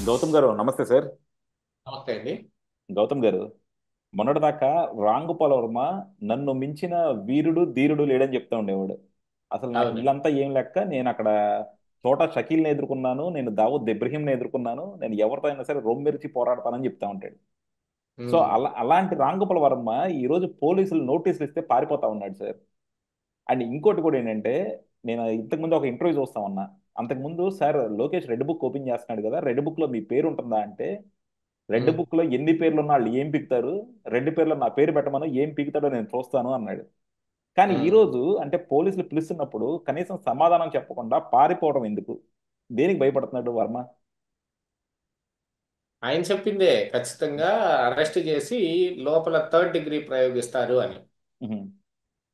గౌతమ్ గారు నమస్తే సార్. నమస్తే అండి. గౌతమ్ గారు, మొన్నటిదాకా రాంగోపాల్ వర్మ నన్ను మించిన వీరుడు ధీరుడు లేడని చెప్తా ఉండేవాడు. అసలు నాకు అవునండి. వీళ్ళంతా ఏం లెక్క, నేను అక్కడ చోటా షకీల్ని ఎదుర్కొన్నాను, నేను దావూద్ ఇబ్రహీంని ఎదుర్కొన్నాను, నేను ఎవరితో అయినా సరే రొమ్మెరిచి పోరాడతానని చెప్తా ఉంటాడు. సో ఉమ్. అలాంటి రాంగోపాల్ వర్మ ఈ రోజు పోలీసులు నోటీసులు ఇస్తే పారిపోతా ఉన్నాడు సార్. అండ్ ఇంకోటి కూడా ఏంటంటే, నేను ఇంతకుముందు ఒక ఇంటర్వ్యూ చూస్తా ఉన్నా. అంతకుముందు sir Lokesh red book open చేస్తున్నాడు కదా, రెడ్ బుక్ లో మీ పేరు ఉంటుందా అంటే, రెడ్ ఉమ్. బుక్ లో ఎన్ని పేర్లు ఉన్న వాళ్ళు ఏం పిక్తారు, రెడ్ పేర్లో నా పేరు పెట్టమను, ఏం పీకుతాడో నేను చూస్తాను అన్నాడు. కానీ ఈ ఉమ్. రోజు అంటే పోలీసులు పిలుస్తున్నప్పుడు కనీసం సమాధానం చెప్పకుండా పారిపోవడం ఎందుకు? దేనికి భయపడుతున్నాడు వర్మ? ఆయన చెప్పిందే ఖచ్చితంగా అరెస్ట్ చేసి లోపల థర్డ్ డిగ్రీ ప్రయోగిస్తారు అని. ఉహు,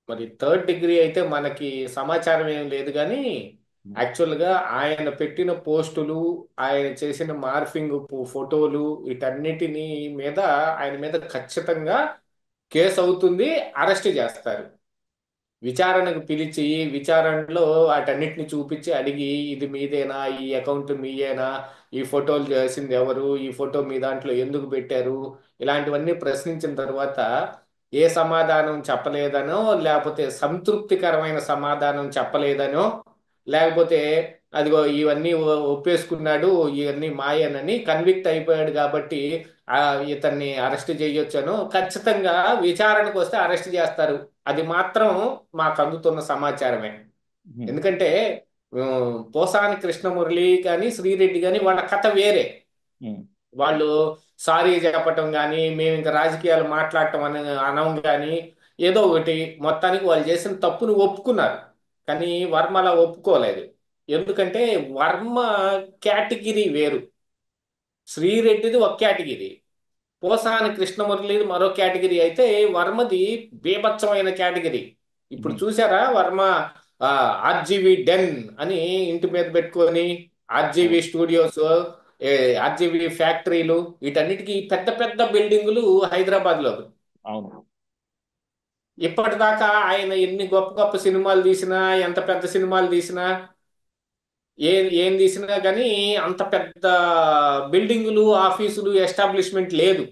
మరి థర్డ్ డిగ్రీ అయితే మనకి సమాచారం ఏం లేదు కానీ యాక్చువల్గా ఆయన పెట్టిన పోస్టులు, ఆయన చేసిన మార్ఫింగ్ ఫోటోలు, వీటన్నిటిని మీద ఆయన మీద ఖచ్చితంగా కేసు అవుతుంది. అరెస్ట్ చేస్తారు. విచారణకు పిలిచి విచారణలో వాటన్నిటిని చూపించి అడిగి ఇది మీదేనా, ఈ అకౌంట్ మీయేనా, ఈ ఫోటోలు చేసింది ఎవరు, ఈ ఫోటో మీ దాంట్లో ఎందుకు పెట్టారు, ఇలాంటివన్నీ ప్రశ్నించిన తర్వాత ఏ సమాధానం చెప్పలేదనో, లేకపోతే సంతృప్తికరమైన సమాధానం చెప్పలేదనో, లేకపోతే అదిగో ఇవన్నీ ఒప్పేసుకున్నాడు, ఇవన్నీ మాయనని కన్విక్ట్ అయిపోయాడు కాబట్టి ఆ, ఇతన్ని అరెస్ట్ చేయొచ్చను ఖచ్చితంగా విచారణకు వస్తే అరెస్ట్ చేస్తారు. అది మాత్రం మాకు అందుతున్న సమాచారమే. ఉహు, ఎందుకంటే పోసాని కృష్ణమురళి కానీ శ్రీరెడ్డి కానీ వాళ్ళ కథ వేరే. ఉహు, వాళ్ళు సారీ చెప్పటం కానీ, మేము ఇంకా రాజకీయాలు మాట్లాడటం అని అనం కానీ, ఏదో ఒకటి మొత్తానికి వాళ్ళు చేసిన తప్పును ఒప్పుకున్నారు. కానీ వర్మ అలా ఒప్పుకోలేదు. ఎందుకంటే వర్మ కేటగిరీ వేరు, శ్రీరెడ్డిది ఒక కేటగిరీ, పోసాని కృష్ణమురళిది మరో కేటగిరీ అయితే వర్మది బీభత్సమైన కేటగిరీ. ఇప్పుడు ఉహు. చూసారా వర్మ ఆ, ఆర్జీవి డెన్ అని ఇంటి మీద పెట్టుకొని, ఆర్జీవి అవును, స్టూడియోస్, ఆర్జీవి ఫ్యాక్టరీలు, వీటన్నిటికీ పెద్ద పెద్ద బిల్డింగులు హైదరాబాద్ లో. అవును. ఇప్పటిదాకా ఆయన ఎన్ని గొప్ప గొప్ప సినిమాలు తీసినా, ఎంత పెద్ద సినిమాలు తీసినా, ఏ ఏం తీసినా కానీ అంత పెద్ద బిల్డింగులు, ఆఫీసులు, ఎస్టాబ్లిష్మెంట్ లేదు.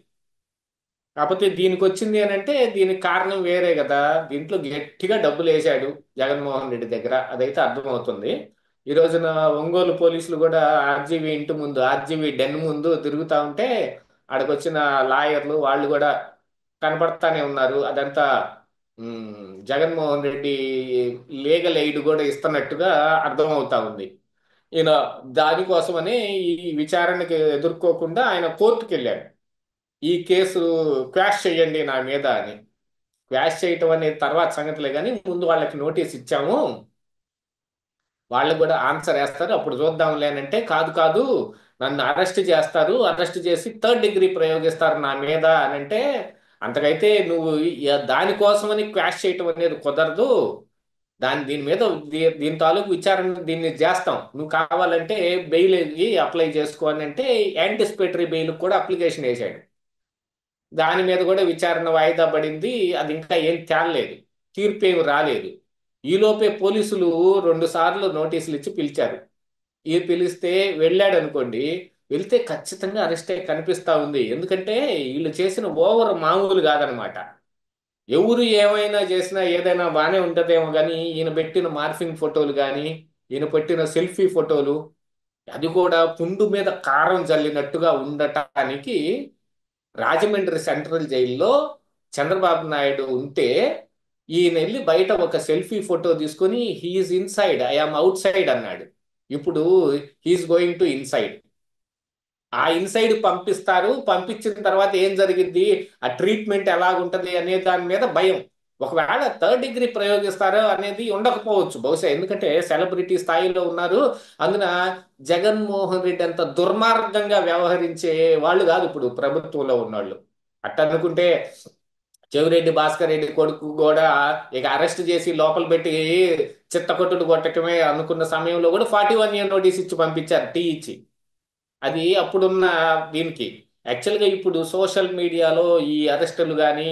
కాకపోతే దీనికి వచ్చింది అని అంటే దీనికి కారణం వేరే కదా. దీంట్లో గట్టిగా డబ్బులు వేశాడు జగన్మోహన్ రెడ్డి దగ్గర, అదైతే అర్థమవుతుంది. ఈ రోజున ఒంగోలు పోలీసులు కూడా ఆర్జీవీ ఇంటి ముందు, ఆర్జీవీ డెన్ ముందు తిరుగుతా ఉంటే ఆడకొచ్చిన లాయర్లు వాళ్ళు కూడా కనపడతానే ఉన్నారు. అదంతా జగన్మోహన్ రెడ్డి లీగల్ ఎయిడ్ కూడా ఇస్తున్నట్టుగా అర్థమవుతా ఉంది. ఈయన దానికోసమని ఈ విచారణకి ఎదుర్కోకుండా ఆయన కోర్టుకు వెళ్ళాడు. ఈ కేసు క్వాష్ చేయండి నా మీద అని. క్వాష్ చేయటం అనేది తర్వాత సంగతిలే కానీ ముందు వాళ్ళకి నోటీస్ ఇచ్చాము, వాళ్ళు కూడా ఆన్సర్ వేస్తారు, అప్పుడు చూద్దాంలే అని అంటే, కాదు కాదు, నన్ను అరెస్ట్ చేస్తారు, అరెస్ట్ చేసి థర్డ్ డిగ్రీ ప్రయోగిస్తారు నా మీద అని అంటే, అంతకైతే నువ్వు దానికోసమని క్వాష్ చేయటం అనేది కుదరదు. దీని మీద దీని తాలూకు విచారణ దీన్ని చేస్తాం, నువ్వు కావాలంటే బెయిల్ అప్లై చేసుకో అని అంటే యాంటిసిపేటరీ బెయిల్ కూడా అప్లికేషన్ వేశాడు. దాని మీద కూడా విచారణ వాయిదా పడింది. అది ఇంకా ఏం తేలలేదు, తీర్పు ఏమి రాలేదు. ఈలోపే పోలీసులు 2 సార్లు నోటీసులు ఇచ్చి పిలిచారు. ఈ పిలిస్తే వెళ్ళాడు అనుకోండి, వెళ్తే ఖచ్చితంగా అరెస్ట్ అయ్యి కనిపిస్తా ఉంది. ఎందుకంటే వీళ్ళు చేసిన ఓవర్ మామూలు కాదనమాట. ఎవరు ఏమైనా చేసినా ఏదైనా బాగానే ఉంటదేమో కానీ ఈయన పెట్టిన మార్ఫింగ్ ఫోటోలు కానీ, ఈయన పెట్టిన సెల్ఫీ ఫోటోలు, అది కూడా పుండు మీద కారం జల్లినట్టుగా ఉండటానికి రాజమండ్రి సెంట్రల్ జైల్లో చంద్రబాబు నాయుడు ఉంటే ఈయన వెళ్ళి బయట ఒక సెల్ఫీ ఫోటో తీసుకొని he is inside, I am out side అన్నాడు. ఇప్పుడు హీఈస్ గోయింగ్ టు ఇన్సైడ్. ఆ ఇన్సైడ్ పంపిస్తారు, పంపించిన తర్వాత ఏం జరిగింది, ఆ ట్రీట్మెంట్ ఎలాగుంటది అనే దాని మీద భయం. ఒకవేళ థర్డ్ డిగ్రీ ప్రయోగిస్తారో అనేది ఉండకపోవచ్చు బహుశా, ఎందుకంటే సెలబ్రిటీ స్థాయిలో ఉన్నారు. అందున జగన్మోహన్ రెడ్డి అంత దుర్మార్గంగా వ్యవహరించే వాళ్ళు కాదు ఇప్పుడు ప్రభుత్వంలో ఉన్నవాళ్ళు. అట్ట అనుకుంటే చెవిరెడ్డి భాస్కర్ రెడ్డి కొడుకు కూడా ఇక అరెస్ట్ చేసి లోపల పెట్టి చిత్తకొట్టుడు కొట్టటమే అనుకున్న సమయంలో కూడా 41 ఇయర్ నోటీస్ ఇచ్చి పంపించారు, టీ ఇచ్చి. అది అప్పుడున్న దీనికి. యాక్చువల్గా ఇప్పుడు సోషల్ మీడియాలో ఈ అరెస్టులు కానీ,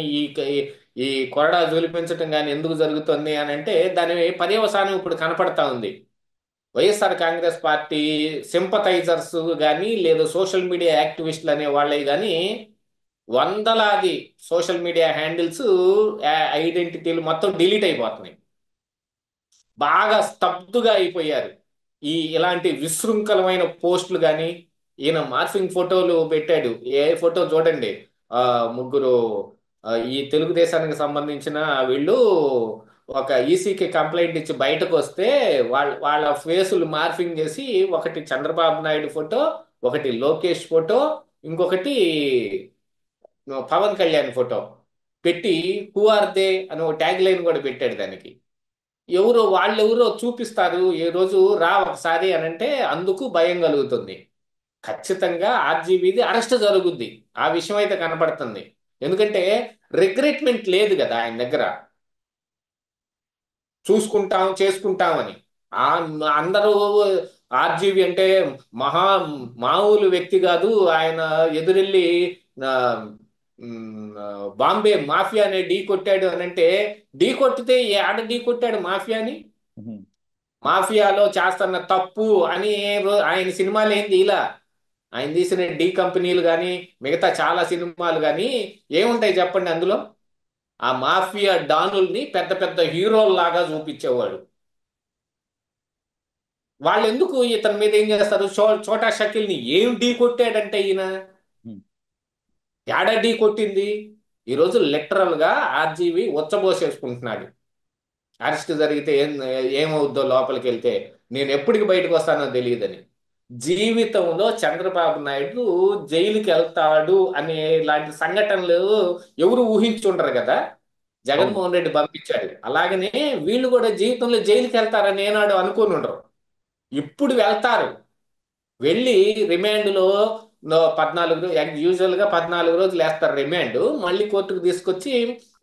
ఈ కొరడా జొలిపించటం కానీ ఎందుకు జరుగుతుంది అని అంటే దాని పర్యవసానం ఇప్పుడు కనపడతా ఉంది. వైఎస్ఆర్ కాంగ్రెస్ పార్టీ సింపథైజర్స్ కానీ లేదా సోషల్ మీడియా యాక్టివిస్టులు అనే వాళ్ళే కానీ వందలాది సోషల్ మీడియా హ్యాండిల్స్ ఐడెంటిటీలు మొత్తం డిలీట్ అయిపోతున్నాయి. బాగా స్తబ్దుగా అయిపోయారు. ఇలాంటి విశృంఖలమైన పోస్టులు కానీ, ఈయన మార్ఫింగ్ ఫోటోలు పెట్టాడు. ఏ ఫోటో చూడండి, ఆ ముగ్గురు ఈ తెలుగుదేశానికి సంబంధించిన వీళ్ళు ఒక ఈసీకి కంప్లైంట్ ఇచ్చి బయటకు వస్తే వాళ్ళ వాళ్ళ ఫేసులు మార్ఫింగ్ చేసి, ఒకటి చంద్రబాబు నాయుడు ఫోటో, ఒకటి లోకేష్ ఫోటో, ఇంకొకటి పవన్ కళ్యాణ్ ఫోటో పెట్టి హూ ఆర్ దే అని ఒక ట్యాగ్ లైన్ కూడా పెట్టాడు దానికి. ఎవరో వాళ్ళెవరో చూపిస్తారు ఏ రోజు రా ఒకసారి అని అంటే అందుకు భయం కలుగుతుంది. ఖచ్చితంగా ఆర్జీవీది అరెస్ట్ జరుగుద్ది. ఆ విషయం అయితే కనపడుతుంది. ఎందుకంటే రిగ్రెట్మెంట్ లేదు కదా ఆయన దగ్గర, చూసుకుంటాం చేసుకుంటాం అని. ఆ అందరూ ఆర్జీవి అంటే మహా మామూలు వ్యక్తి కాదు ఆయన. ఎదురెళ్ళి ఆ, ఆ, బాంబే మాఫియాని ఢీ కొట్టాడు అని అంటే, ఢీ కొట్టితే ఆడ ఢీ కొట్టాడు మాఫియాని. ఉహుం. మాఫియాలో చేస్తున్న తప్పు అని ఆయన సినిమాలు ఏంది ఇలా, ఆయన తీసిన ఢీ కంపెనీలు కానీ మిగతా చాలా సినిమాలు కానీ ఏముంటాయి చెప్పండి అందులో? ఆ మాఫియా డానుల్ని పెద్ద పెద్ద హీరోల్లాగా చూపించేవాడు. వాళ్ళు ఎందుకు ఇతని మీద ఏం చేస్తారు? చోటా షకీల్ని ఏం ఢీ కొట్టాడంటే ఈయన ఉహుం. ఏడా ఢీ కొట్టింది? ఈరోజు లిటరల్ గా ఆర్జీవి ఉచ్చబోసేసుకుంటున్నాడు. అరెస్ట్ జరిగితే ఏమవుద్దో లోపలికి వెళ్తే, నేను ఎప్పటికి బయటకు వస్తానో తెలియదని. జీవితంలో చంద్రబాబు నాయుడు జైలుకి వెళ్తాడు అనే ఇలాంటి సంఘటనలు ఎవరు ఊహించుండరు కదా. అవును. జగన్మోహన్ రెడ్డి పంపించాడు. అలాగనే వీళ్ళు కూడా జీవితంలో జైలుకి వెళ్తారని ఏనాడు అనుకోని ఉండరు. ఇప్పుడు వెళ్తారు. వెళ్ళి రిమాండ్లో 14 యూజువల్ గా 14 రోజులు వేస్తారు రిమాండ్. మళ్ళీ కోర్టుకు తీసుకొచ్చి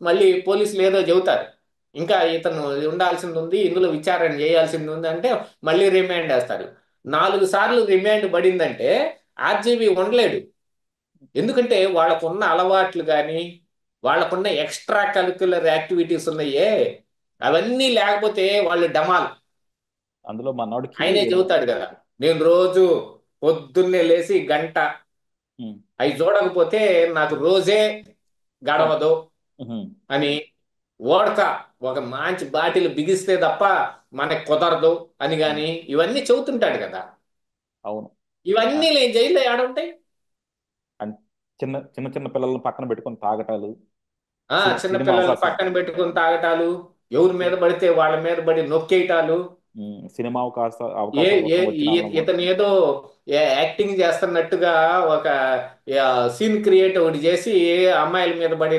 మళ్ళీ పోలీసులు ఏదో చెబుతారు, ఇంకా ఇతను ఉండాల్సింది ఉంది, ఇందులో విచారణ చేయాల్సింది ఉంది అంటే మళ్ళీ రిమాండ్ వేస్తారు. 4 సార్లు రిమాండ్ పడిందంటే ఆర్జీవీ ఉండలేడు. ఎందుకంటే వాళ్ళకున్న అలవాట్లు కానీ, వాళ్ళకున్న ఎక్స్ట్రా కరిక్యులర్ యాక్టివిటీస్ ఉన్నాయే, అవన్నీ లేకపోతే వాళ్ళు డమాల్. అందులో మనోడికి. ఆయనే చెబుతాడు కదా, నేను రోజు పొద్దున్నే లేచి గంట ఉమ్. అవి చూడకపోతే నాకు రోజే గడవదు ఉహుం. అని. ఓడక ఒక మంచి బాటిల్ బిగిస్తే తప్ప మనకు కుదరదు అని ఉమ్. గాని ఇవన్నీ చెబుతుంటాడు కదా. అవును. ఇవన్నీ నేను జైల్లో ఏడుంటాయి? అండ్ చిన్న చిన్న చిన్న పిల్లల్ని పక్కన పెట్టుకొని తాగటాలు, సినిమా చిన్నపిల్లల్ని అవకాశం. పక్కన పెట్టుకుని తాగటాలు, ఎవరి మీద పడితే వాళ్ళ మీద పడి నొక్కేయటాలు. సినిమా ఏ అవకాశం ఏ కోసం వచ్చిన వాళ్ళని కూడా. ఇతను ఏదో యాక్టింగ్ చేస్తున్నట్టుగా ఒక సీన్ క్రియేట్ ఒకటి చేసి అమ్మాయిల మీద పడి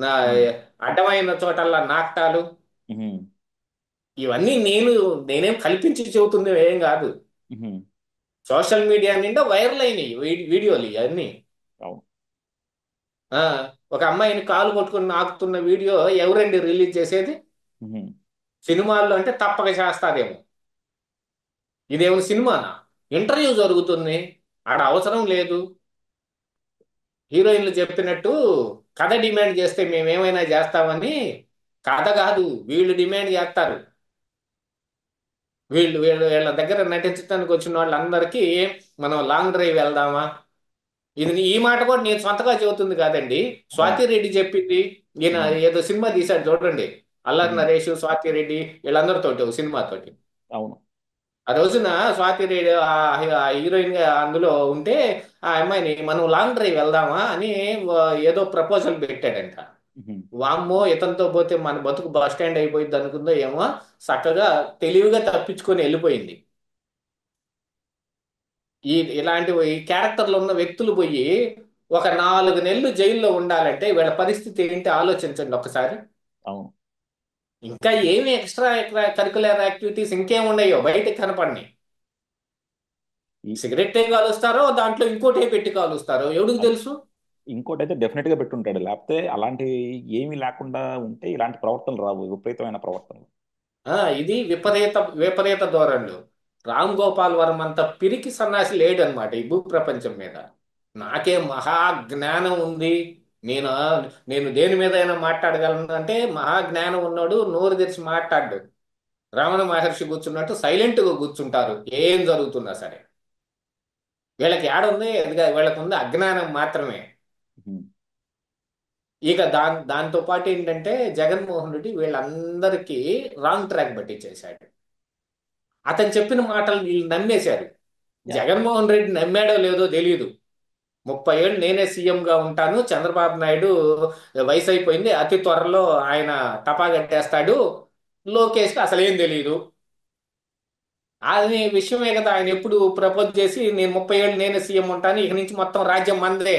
నా ఉమ్. అడ్డమైన చోటల్లా నాటకాలు. ఉహుం. ఇవన్నీ నేనేం కల్పించి చెబుతుంది ఏం కాదు. ఉహుం. సోషల్ మీడియా నిండా వైరల్ అయినాయి వీడియోలు ఇవన్నీ. అవును. ఆ, ఒక అమ్మాయిని కాలు కొట్టుకుని నాకుతున్న వీడియో ఎవరండి రిలీజ్ చేసేది? ఉహుం. సినిమాల్లో అంటే తప్పక చేస్తారేమో. ఇదేమైనా సినిమానా? ఇంటర్వ్యూ జరుగుతుంది, ఆడ అవసరం లేదు. హీరోయిన్లు చెప్పినట్టు కథ డిమాండ్ చేస్తే మేమేమైనా చేస్తామని. కథ కాదు, వీళ్ళు డిమాండ్ చేస్తారు. వీళ్ళ దగ్గర నటించడానికి వచ్చిన వాళ్ళందరికీ మనం లాంగ్ డ్రైవ్ వెళ్దామా? ఈ మాట కూడా నేను సొంతగా చెబుతుంది కాదండి. అవును. స్వాతి రెడ్డి చెప్పింది. ఈయన ఉహుం. ఏదో సినిమా తీశాడు చూడండి, అల్లరి ఉహుం. నరేష్, స్వాతి రెడ్డి వీళ్ళందరితోటి ఒక సినిమాతోటి. అవును. ఆ రోజున స్వాతి రెడ్డి ఆ హీరోయిన్ గా అందులో ఉంటే, ఆ అమ్మాయిని మనం లాంగ్ డ్రైవ్ వెళ్దామా అని ఏదో ప్రపోజల్ పెట్టాడంట. ఉహుం. వామ్మో, ఇతనితో పోతే మన బతుకు బస్ స్టాండ్ అయిపోయింది అనుకుందో ఏమో, చక్కగా తెలివిగా తప్పించుకొని వెళ్ళిపోయింది. ఇలాంటి ఈ క్యారెక్టర్లు ఉన్న వ్యక్తులు పోయి ఒక 4 నెలలు జైల్లో ఉండాలంటే వీళ్ళ పరిస్థితి ఏంటి ఆలోచించండి ఒకసారి. అవును. ఇంకా ఏమి ఎక్స్ట్రా కరికులర్ యాక్టివిటీస్ ఇంకేం ఉన్నాయో బయటకు కనపడినాయి. ఈ సిగరెట్టే కాలుస్తారో దాంట్లో ఇంకోటే పెట్టి కాలుస్తారో ఎవడికి అది తెలుసు. ఇంకోటి అయితే డెఫినెట్ గా పెట్టుంటాడు, లేకపోతే అలాంటి ఏమీ లేకుండా ఉంటే ఇలాంటి ప్రవర్తనలు రావు, విపరీతమైన ప్రవర్తనలు. ఇది విపరీత విపరీత ధోరణులు. రామ్ గోపాల్ వర్మ అంత పిరికి సన్నాసి లేడు అనమాట ఈ భూ ప్రపంచం మీద. నాకే మహా జ్ఞానం ఉంది, నేను నేను దేని మీద అయినా మాట్లాడగలను అంటే మహా జ్ఞానం ఉన్నాడు, నోరు తెరిచి మాట్లాడు. రమణ మహర్షి కూర్చున్నట్టు సైలెంట్గా కూర్చుంటారు ఏం జరుగుతున్నా సరే. వీళ్ళకి ఏడుంది, వీళ్ళకి ఉంది అజ్ఞానం మాత్రమే. ఉమ్. ఇక దాంతో పాటు ఏంటంటే జగన్మోహన్ రెడ్డి వీళ్ళందరికీ రాంగ్ ట్రాక్ పట్టించేశాడు. అతను చెప్పిన మాటలు వీళ్ళు నమ్మేశారు. యా. జగన్మోహన్ రెడ్డి నమ్మాడో లేదో తెలియదు. 30 ఏళ్ళు నేనే సీఎంగా ఉంటాను, చంద్రబాబు నాయుడు వయసు అయిపోయింది, అతి త్వరలో ఆయన టపా కట్టేస్తాడు, లోకేష్కి అసలేం తెలియదు అనే విషయమే కదా ఆయన ఎప్పుడు ప్రపోజ్ చేసి, నేను 30 ఏళ్ళు నేనే సీఎం ఉంటాను, ఇక నుంచి మొత్తం రాజ్యం మందే.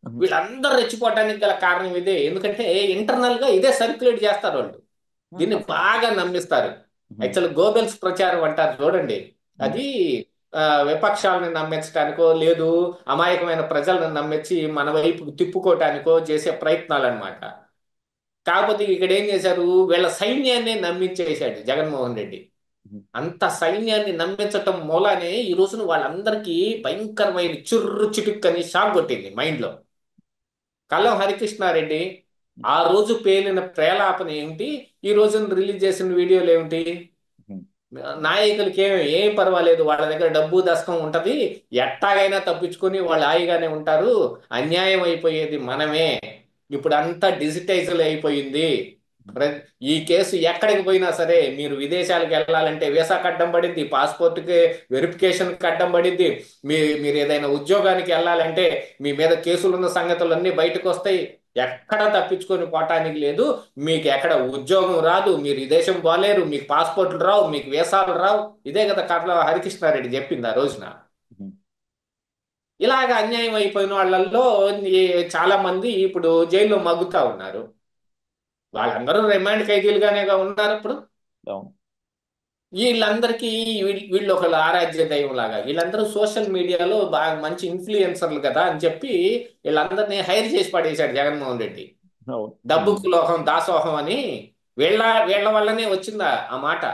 ఉమ్. వీళ్ళందరూ రెచ్చిపోవటానికి గల కారణం ఇదే. ఎందుకంటే ఇంటర్నల్ గా ఇదే సర్క్యులేట్ చేస్తారు వాళ్ళు. దీన్ని అసలు. బాగా నమ్మిస్తారు. ఉమ్. యాక్చువల్ గోబెల్స్ ప్రచారం అంటారు చూడండి. ఉమ్. అది విపక్షాలను నమ్మించడానికో లేదు అమాయకమైన ప్రజలను నమ్మించి మన వైపు తిప్పుకోవటానికో చేసే ప్రయత్నాలు అన్నమాట. కాకపోతే ఇక్కడ ఏం చేశారు, వీళ్ళ సైన్యాన్ని నమ్మించేశాడు జగన్మోహన్ రెడ్డి. ఉమ్. అంత సైన్యాన్ని నమ్మించటం మూలానే ఈ రోజున వాళ్ళందరికీ భయంకరమైన చుర్రు చిటుక్కని షాక్ కొట్టింది మైండ్ లో. కల్లం హరికృష్ణారెడ్డి ఆ రోజు పేలిన ప్రేలాపన ఏమిటి, ఈ రోజున రిలీజ్ చేసిన వీడియోలు ఏమిటి? ఉమ్. నాయకులకి ఏం పర్వాలేదు, వాళ్ళ దగ్గర డబ్బు దశకం ఉంటది, ఎట్టాగైనా తప్పించుకొని వాళ్ళు హాయిగానే ఉంటారు, అన్యాయం అయిపోయేది మనమే. ఇప్పుడు అంతా డిజిటైజల్ అయిపోయింది. ప్ర- ఈ కేసు ఎక్కడికి పోయినా సరే, మీరు విదేశాలకు వెళ్ళాలంటే వీసా కడ్డం పడింది, పాస్పోర్ట్కి వెరిఫికేషన్ కడ్డం పడింది, మీరు ఏదైనా ఉద్యోగానికి వెళ్ళాలంటే మీ మీద కేసులున్న సంగతులన్నీ బయటకు వస్తాయి. ఎక్కడ తప్పించుకొని పోవటానికి లేదు. మీకు ఎక్కడ ఉద్యోగం రాదు, మీరు ఈ దేశం పోలేరు, మీకు పాస్పోర్ట్లు రావు, మీకు వీసాలు రావు. ఇదే కదా కర్ల హరికృష్ణారెడ్డి చెప్పింది ఆ రోజున. ఉమ్. ఇలాగ అన్యాయం అయిపోయిన వాళ్ళల్లో చాలా మంది ఇప్పుడు జైల్లో మగ్గుతా ఉన్నారు. వాళ్ళందరూ రిమాండ్ ఖైదీలుగానేగా ఉన్నారు ఇప్పుడు. అవును. వీళ్ళందరికీ వీళ్ళు ఒక ఆరాధ్య దైవం లాగా, వీళ్ళందరూ సోషల్ మీడియాలో బాగా మంచి ఇన్ఫ్లుయెన్సర్లు కదా అని చెప్పి వీళ్ళందరినీ హైర్ చేసి పడేశాడు జగన్మోహన్ రెడ్డి. అవును. ఉమ్. డబ్బుకు లోహం దాసోహం అని. వీళ్ళ వీళ్ళ వల్లనే వచ్చిందా ఆ మాట.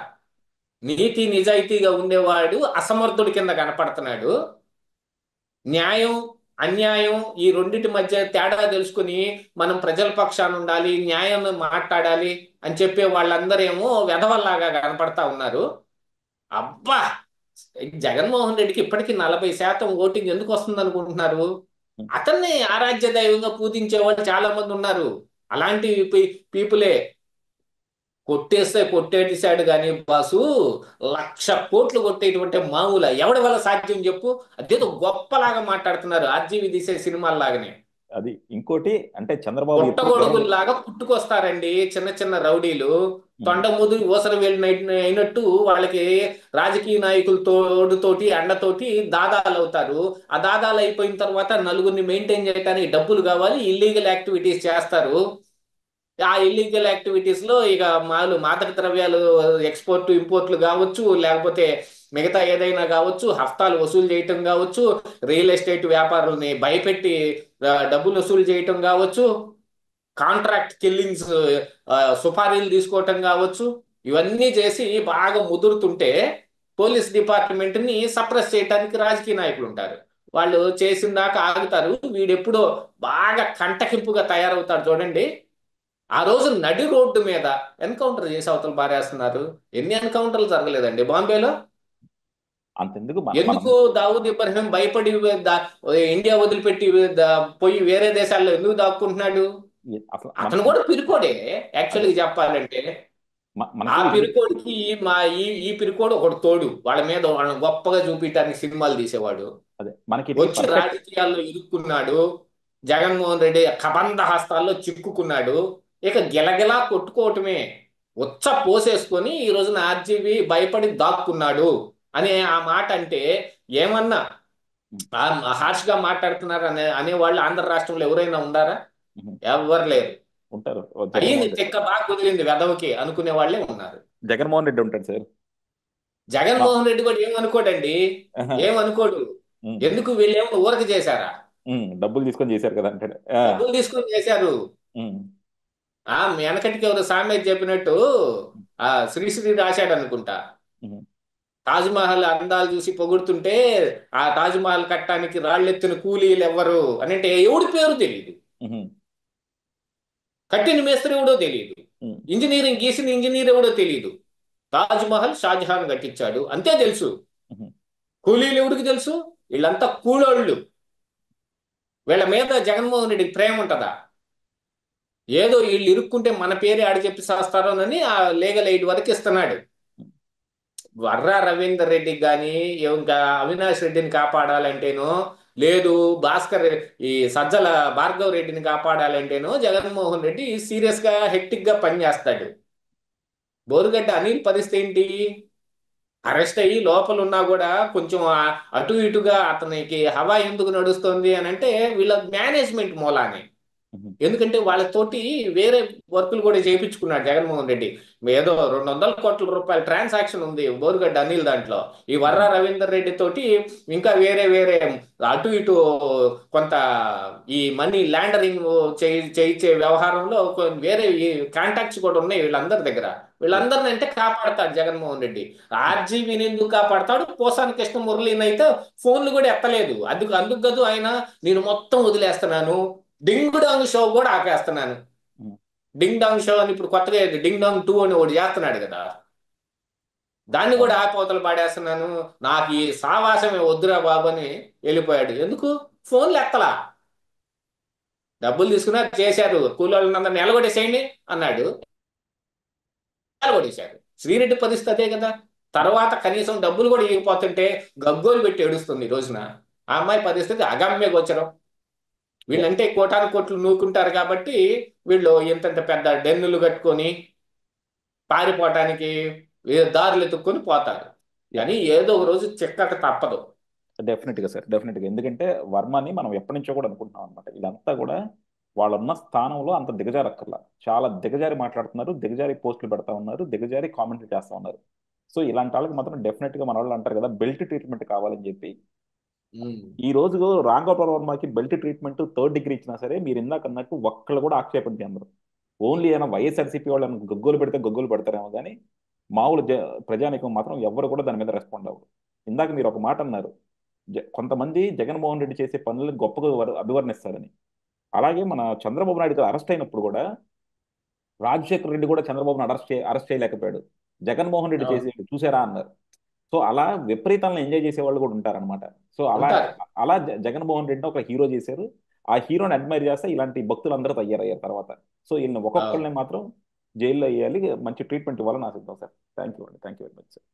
నీతి నిజాయితీగా ఉండేవాడు అసమర్థుడి కింద కనపడుతున్నాడు. న్యాయం అన్యాయం ఈ రెండిటి మధ్య తేడా తెలుసుకుని మనం ప్రజల పక్షాన ఉండాలి, న్యాయం మాట్లాడాలి అని చెప్పే వాళ్ళందరేమో వెధవల్లాగా కనపడతా ఉన్నారు. అబ్బా, జగన్మోహన్ రెడ్డికి ఇప్పటికీ 40% ఓటింగ్ ఎందుకు వస్తుంది అనుకుంటున్నారు? ఉమ్. అతన్ని ఆరాధ్య దైవంగా పూజించే వాళ్ళు చాలా మంది ఉన్నారు. అలాంటి పీపులే. కొట్టేస్తే కొట్టేసాడు కానీ బాసు, 1,00,000 కోట్లు కొట్టేటువంటి మామూలు ఎవడి వల్ల సాధ్యం చెప్పు? అదేదో గొప్పలాగా మాట్లాడుతున్నారు ఆర్జీవి తీసే సినిమాల్లాగానే. అది ఇంకోటి అంటే చంద్రబాబు ఎప్పుడు ఎవరిని. పుట్టగొడుగుల్లాగా పుట్టుకొస్తారండి చిన్న చిన్న రౌడీలు. ఉమ్. తొండ ముదిరి ఊసర వెళ్ళిన అయినట్టు వాళ్ళకి రాజకీయ నాయకుల తోడుతోటి అండతోటి దాదాలు అవుతారు. ఆ దాదాలు అయిపోయిన తర్వాత నలుగురిని మెయింటైన్ చేయడానికి డబ్బులు కావాలి, ఇల్లీగల్ యాక్టివిటీస్ చేస్తారు. ఆ ఇల్లీగల్ యాక్టివిటీస్ లో ఇక మాదక ద్రవ్యాలు ఎక్స్పోర్ట్ ఇంపోర్ట్లు కావచ్చు, లేకపోతే మిగతా ఏదైనా కావచ్చు, హఫ్తాలు వసూలు చేయటం కావచ్చు, రియల్ ఎస్టేట్ వ్యాపారుల్ని భయపెట్టి డబ్బులు వసూలు చేయటం కావచ్చు, కాంట్రాక్ట్ కిల్లింగ్స్, సుపారీలు తీసుకోవటం కావచ్చు. ఇవన్నీ చేసి బాగా ముదురుతుంటే పోలీస్ డిపార్ట్మెంట్ ని సప్రెస్ చేయడానికి రాజకీయ నాయకులు ఉంటారు. వాళ్ళు చేసిన దాకా ఆగుతారు. వీడెప్పుడో బాగా కంటకింపుగా తయారవుతాడు చూడండి. ఆ రోజు నడి రోడ్డు మీద ఎన్కౌంటర్ చేసి అవతల పారేస్తున్నారు. ఎన్ని ఎన్కౌంటర్లు జరగలేదండి బాంబేలో? అంతెందుకు మనం ఎందుకు దావూద్ ఇబ్రహీం భయపడి ఇండియా వదిలిపెట్టి పోయి వేరే దేశాల్లో ఎందుకు దాక్కుంటున్నాడు? అసలు అతను కూడా పిరికోడే అదే యాక్చువల్గా చెప్పాలంటే. ఆ మనకి పిరికోడికి మా ఈ పిరికోడు ఒకడు తోడు, వాళ్ళ మీద వాళ్ళని గొప్పగా చూపించడానికి సినిమాలు తీసేవాడు. అదే మనకి ఇది వచ్చి పర్ఫెక్ట్. రాజకీయాల్లో ఇరుక్కున్నాడు. జగన్మోహన్ రెడ్డి కబంధ హస్తాల్లో చిక్కుకున్నాడు. ఇక గిలగిలా కొట్టుకోవటమే. ఉచ్చ పోసేసుకొని ఈ రోజున ఆర్జీవి భయపడి దాక్కున్నాడు అనే ఆ మాట అంటే ఏమన్నా హార్ష్ గా మాట్లాడుతున్నారు అనేవాళ్ళు ఆంధ్ర రాష్ట్రంలో ఎవరైనా ఉండారా? ఎవరు లేరు. ఉంటారు. అయ్యింది జగన్మోహన్ రెడ్డి. తిక్క బాగా కుదిరింది వెదవకి అనుకునే వాళ్ళే ఉన్నారు. జగన్మోహన్ రెడ్డి ఉంటాడు సార్. మా జగన్మోహన్ రెడ్డి కూడా ఏమనుకోడండి, ఆహా. ఏమనుకోడు. ఉమ్. ఎందుకు వీళ్ళేమో ఊరక చేశారా? డబ్బులు తీసుకొని చేశారు కదా అంటాడు. డబ్బులు తీసుకొని చేశారు. ఉమ్. మీ వెనకటికి ఎవరు సామెత చెప్పినట్టు శ్రీశ్రీ రాశాడు అనుకుంటా. ఉమ్. తాజ్ మహల్ అందాలు చూసి పొగుడుతుంటే ఆ తాజ్ మహల్ కట్టడానికి రాళ్ళెత్తిన కూలీలు ఎవ్వరు అని అంటే ఎవడి పేరు తెలియదు, ఉమ్. కట్టిన మేస్త్రి ఎవడో తెలియదు, ఉమ్. ఇంజనీరింగ్ గీసిన ఇంజనీర్ ఎవడో తెలియదు. తాజ్ మహల్ షాజహాన్ కట్టించాడు అంతే తెలుసు. ఉహు, కూలీలు ఎవరికి తెలుసు? వీళ్ళంతా కూలోళ్ళు. వీళ్ళ మీద జగన్మోహన్ రెడ్డికి ప్రేమ ఉంటుందా? ఏదో వీళ్ళు ఇరుక్కుంటే మన పేరు ఆడ చెప్పి చేస్తారోనని ఆ లీగల్ ఎయిడ్ వరకు ఇస్తున్నాడు. వర్రా రవీందర్ రెడ్డికి కానీ, ఇంకా అవినాష్ రెడ్డిని కాపాడాలంటేనో, లేదు భాస్కర్ ఈ సజ్జల భార్గవ్ రెడ్డిని కాపాడాలంటేనో జగన్మోహన్ రెడ్డి సీరియస్ గా హెక్టిక్ గా పనిచేస్తాడు. బోరుగడ్డ అనిల్ పరిస్థితి ఏంటి? అరెస్ట్ అయ్యి లోపల ఉన్నా కూడా కొంచెం అటు ఇటుగా అతనికి హవా ఎందుకు నడుస్తుంది అని అంటే వీళ్ళ మేనేజ్మెంట్ మూలానే. ఉహు. ఎందుకంటే వాళ్ళతోటి వేరే వర్కులు కూడా చేయించుకున్నాడు జగన్మోహన్ రెడ్డి. ఏదో 200 కోట్ల రూపాయల ట్రాన్సాక్షన్ ఉంది బోరుగడ్డ అనిల్ దాంట్లో. ఈ వర్రా అవును. రవీందర్ రెడ్డి తోటి ఇంకా వేరే వేరే అటు ఇటు కొంత ఈ మనీ లాండరింగ్ చేయించే వ్యవహారంలో వేరే ఈ కాంటాక్ట్స్ కూడా ఉన్నాయి వీళ్ళందరి దగ్గర. Yes. వీళ్ళందరిని అంటే కాపాడతాడు జగన్మోహన్ రెడ్డి. ఆర్జీవీని ఎందుకు కాపాడతాడు? పోసాని కృష్ణ మురళిని అయితే ఫోన్లు కూడా ఎత్తలేదు. అందుకు అందుకు కాదు ఆయన, నేను మొత్తం వదిలేస్తున్నాను, డింగ్ డాంగ్ షో కూడా ఆపేస్తున్నాను. ఉహు. డింగ్ డాంగ్ షో అని ఇప్పుడు కొత్తగా డింగ్ డాంగ్ 2 అని ఒకటి చేస్తున్నాడు కదా, దాన్ని కూడా అవును. ఆపోతలు పాడేస్తున్నాను, నాకు ఈ సావాసమే వద్దురా బాబు అని వెళ్ళిపోయాడు. ఎందుకు? ఫోన్లు ఎత్తలా. డబ్బులు తీసుకున్నారు, చేశారు, కూలోళ్ళందరినీ ఎలగొట్టేసేయండి అన్నాడు, ఎలగొట్టేశారు. శ్రీరెడ్డి పరిస్థితి అదే కదా. తర్వాత కనీసం డబ్బులు కూడా ఇవ్వకపోతుంటే గగ్గోలు పెట్టి ఏడుస్తుంది ఈ రోజున. ఆ అమ్మాయి పరిస్థితి అగమ్య గోచరం. Yes. వీళ్ళంటే కోటాను కోట్లు నూకుంటారు కాబట్టి వీళ్ళు ఇంతంత పెద్ద డెన్నులు కట్టుకొని పారిపోవటానికి దారులు ఎత్తుక్కొని పోతారు. Yes. కానీ ఏదో ఒక రోజు చిక్కక తప్పదు. డెఫినెట్ గా సార్, డెఫినెట్ గా. ఎందుకంటే వర్మని మనం ఎప్పటి నుంచో కూడా అనుకుంటున్నాం అనమాట. ఇదంతా కూడా వాళ్ళున్న స్థానంలో అంత దిగజారక్కర్లా. చాలా దిగజారి మాట్లాడుతున్నారు, దిగజారి పోస్టులు పెడతా ఉన్నారు, దిగజారి కామెంట్లు చేస్తా ఉన్నారు. సో ఇలాంటి వాళ్ళకి మాత్రం డెఫినెట్ గా మన వాళ్ళు అంటారు కదా, బెల్ట్ ట్రీట్మెంట్ కావాలని చెప్పి. ఉమ్. ఈ రోజు రామ్ గోపాల్ వర్మకి బెల్ట్ ట్రీట్మెంట్ థర్డ్ డిగ్రీ ఇచ్చినా సరే, మీరు ఇందాక అన్నట్టు ఒక్కళ్ళు కూడా ఆక్షేపణ చేయరు. ఓన్లీ అయినా వైఎస్ఆర్సీపీ వాళ్ళని గగ్గోలు పెడితే గగ్గోలు పెడతారేమో కానీ మామూలు ప్రజానికం మాత్రం ఎవ్వరు కూడా దాని మీద రెస్పాండ్ అవ్వరు. ఇందాక మీరు ఒక మాట అన్నారు, కొంతమంది జగన్మోహన్ రెడ్డి చేసే పనులను గొప్పగా అభివర్ణిస్తారని. అలాగే మన చంద్రబాబు నాయుడు గారు అరెస్ట్ అయినప్పుడు కూడా రాజశేఖర్ రెడ్డి కూడా చంద్రబాబును అరెస్ట్ చేయలేకపోయాడు. జగన్మోహన్ రెడ్డి అవును. చేసి చూసారా అన్నారు. సో అలా విపరీతంగా ఎంజాయ్ చేసే వాళ్ళు కూడా ఉంటారన్నమాట. సో అలా ఉంటారు. అలా జగన్మోహన్ రెడ్డిని ఒక హీరో చేశారు. ఆ హీరోని అడ్మైర్ చేస్తే ఇలాంటి భక్తులు అందరూ తయారయ్యారు తర్వాత. సో వీళ్ళని అవును. ఒక్కొక్కరిని మాత్రం జైల్లో వేయాలి, మంచి ట్రీట్మెంట్ ఇవ్వాలని ఆశిద్దాం సార్. థ్యాంక్ యూ అండి, thank you very much sir.